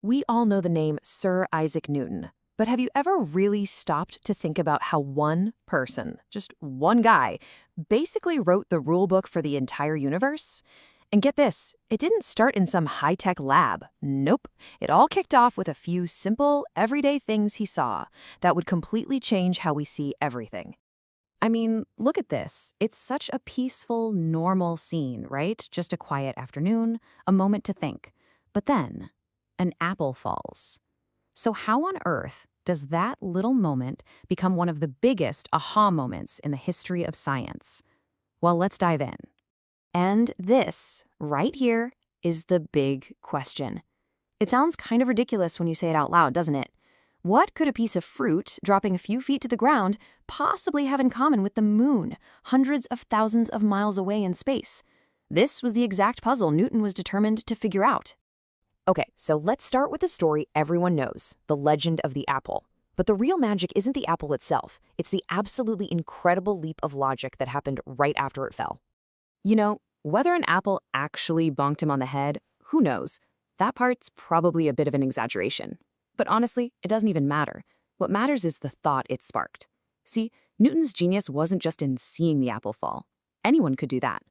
We all know the name Sir Isaac Newton, but have you ever really stopped to think about how one person, just one guy, basically wrote the rule book for the entire universe? And get this, it didn't start in some high-tech lab. Nope. It all kicked off with a few simple, everyday things he saw that would completely change how we see everything. I mean, look at this. It's such a peaceful, normal scene, right? Just a quiet afternoon, a moment to think. But then, an apple falls. So how on earth does that little moment become one of the biggest aha moments in the history of science? Well, let's dive in. And this, right here, is the big question. It sounds kind of ridiculous when you say it out loud, doesn't it? What could a piece of fruit dropping a few feet to the ground possibly have in common with the moon, hundreds of thousands of miles away in space? This was the exact puzzle Newton was determined to figure out. Okay, so let's start with the story everyone knows, the legend of the apple. But the real magic isn't the apple itself. It's the absolutely incredible leap of logic that happened right after it fell. You know, whether an apple actually bonked him on the head, who knows? That part's probably a bit of an exaggeration. But honestly, it doesn't even matter. What matters is the thought it sparked. See, Newton's genius wasn't just in seeing the apple fall. Anyone could do that.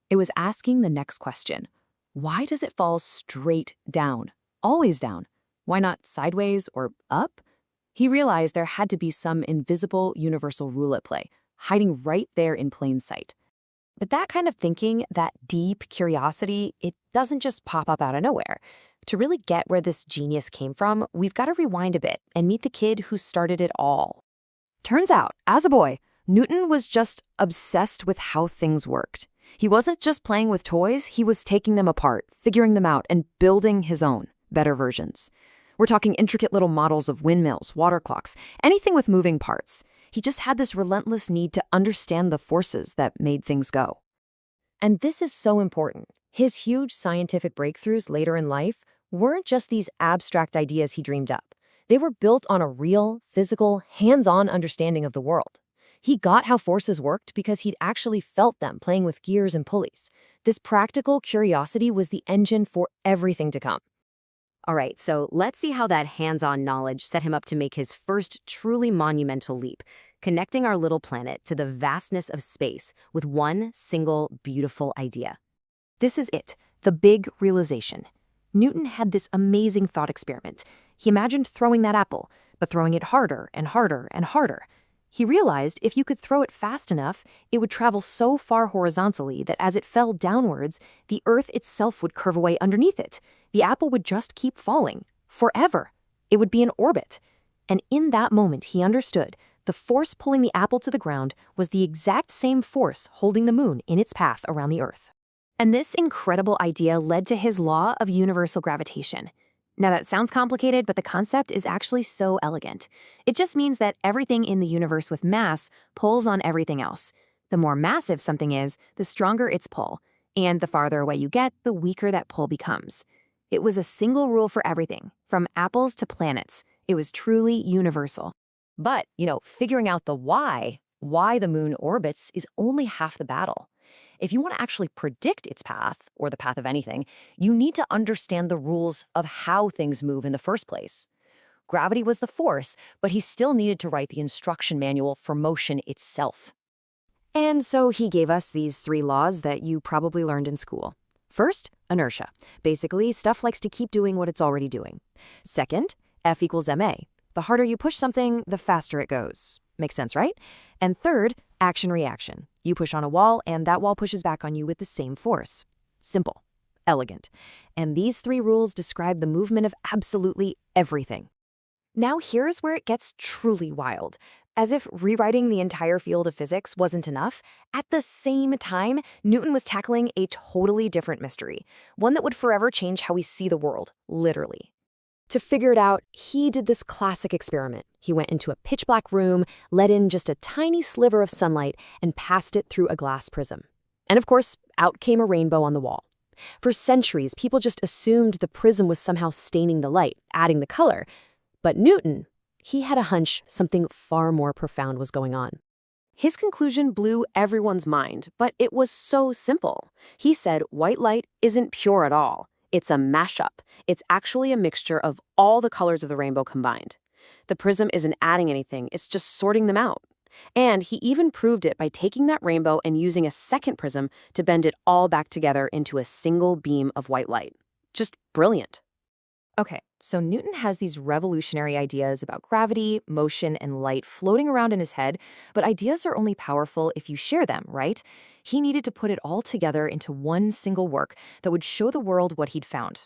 It was asking the next question. Why does it fall straight down? Always down. Why not sideways or up? He realized there had to be some invisible universal rule at play, hiding right there in plain sight. But that kind of thinking, that deep curiosity, it doesn't just pop up out of nowhere. To really get where this genius came from, we've got to rewind a bit and meet the kid who started it all. Turns out, as a boy, Newton was just obsessed with how things worked. He wasn't just playing with toys, he was taking them apart, figuring them out, and building his own, better versions. We're talking intricate little models of windmills, water clocks, anything with moving parts. He just had this relentless need to understand the forces that made things go. And this is so important. His huge scientific breakthroughs later in life weren't just these abstract ideas he dreamed up. They were built on a real, physical, hands-on understanding of the world. He got how forces worked because he'd actually felt them playing with gears and pulleys. This practical curiosity was the engine for everything to come. All right, so let's see how that hands-on knowledge set him up to make his first truly monumental leap, connecting our little planet to the vastness of space with one single beautiful idea. This is it, the big realization. Newton had this amazing thought experiment. He imagined throwing that apple, but throwing it harder and harder and harder. He realized if you could throw it fast enough, it would travel so far horizontally that as it fell downwards, the Earth itself would curve away underneath it. The apple would just keep falling, forever. It would be in orbit. And in that moment, he understood the force pulling the apple to the ground was the exact same force holding the moon in its path around the Earth. And this incredible idea led to his law of universal gravitation. Now that sounds complicated, but the concept is actually so elegant. It just means that everything in the universe with mass pulls on everything else. The more massive something is, the stronger its pull. And the farther away you get, the weaker that pull becomes. It was a single rule for everything, from apples to planets. It was truly universal. But, figuring out the why the moon orbits is only half the battle. If you want to actually predict its path, or the path of anything, you need to understand the rules of how things move in the first place. Gravity was the force, but he still needed to write the instruction manual for motion itself. And so he gave us these 3 laws that you probably learned in school. First, inertia. Basically, stuff likes to keep doing what it's already doing. Second, F equals ma. The harder you push something, the faster it goes. Makes sense, right? And third, action-reaction. You push on a wall, and that wall pushes back on you with the same force. Simple. Elegant. And these 3 rules describe the movement of absolutely everything. Now here's where it gets truly wild. As if rewriting the entire field of physics wasn't enough, at the same time, Newton was tackling a totally different mystery, one that would forever change how we see the world, literally. To figure it out, he did this classic experiment. He went into a pitch-black room, let in just a tiny sliver of sunlight, and passed it through a glass prism. And of course, out came a rainbow on the wall. For centuries, people just assumed the prism was somehow staining the light, adding the color. But Newton, he had a hunch something far more profound was going on. His conclusion blew everyone's mind, but it was so simple. He said white light isn't pure at all. It's a mashup. It's actually a mixture of all the colors of the rainbow combined. The prism isn't adding anything, it's just sorting them out. And he even proved it by taking that rainbow and using a second prism to bend it all back together into a single beam of white light. Just brilliant. Okay, so Newton has these revolutionary ideas about gravity, motion, and light floating around in his head, but ideas are only powerful if you share them, right? He needed to put it all together into one single work that would show the world what he'd found.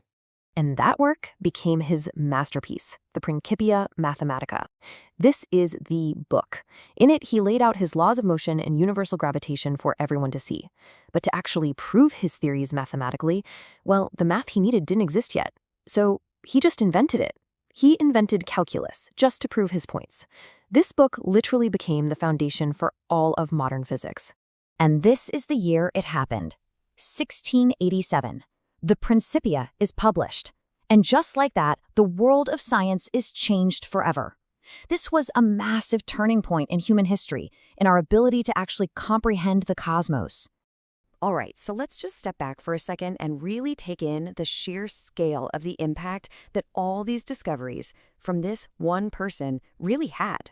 And that work became his masterpiece, the Principia Mathematica. This is the book. In it, he laid out his laws of motion and universal gravitation for everyone to see. But to actually prove his theories mathematically, well, the math he needed didn't exist yet. So he just invented it. He invented calculus just to prove his points. This book literally became the foundation for all of modern physics. And this is the year it happened, 1687. The Principia is published. And just like that, the world of science is changed forever. This was a massive turning point in human history, in our ability to actually comprehend the cosmos. All right, so let's just step back for a second and really take in the sheer scale of the impact that all these discoveries from this one person really had.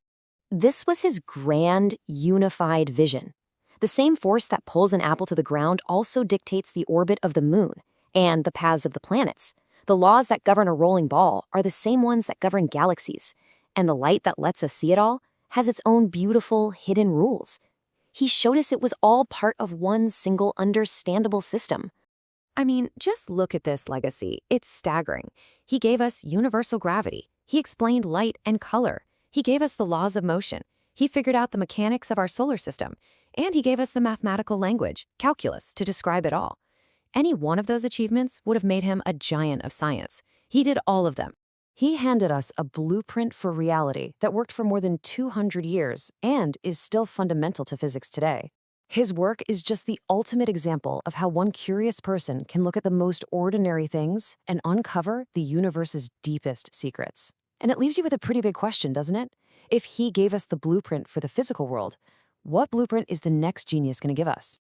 This was his grand, unified vision. The same force that pulls an apple to the ground also dictates the orbit of the moon and the paths of the planets. The laws that govern a rolling ball are the same ones that govern galaxies, and the light that lets us see it all has its own beautiful, hidden rules. He showed us it was all part of one single understandable system. I mean, just look at this legacy. It's staggering. He gave us universal gravity. He explained light and color. He gave us the laws of motion. He figured out the mechanics of our solar system. And he gave us the mathematical language, calculus, to describe it all. Any one of those achievements would have made him a giant of science. He did all of them. He handed us a blueprint for reality that worked for more than 200 years and is still fundamental to physics today. His work is just the ultimate example of how one curious person can look at the most ordinary things and uncover the universe's deepest secrets. And it leaves you with a pretty big question, doesn't it? If he gave us the blueprint for the physical world, what blueprint is the next genius going to give us?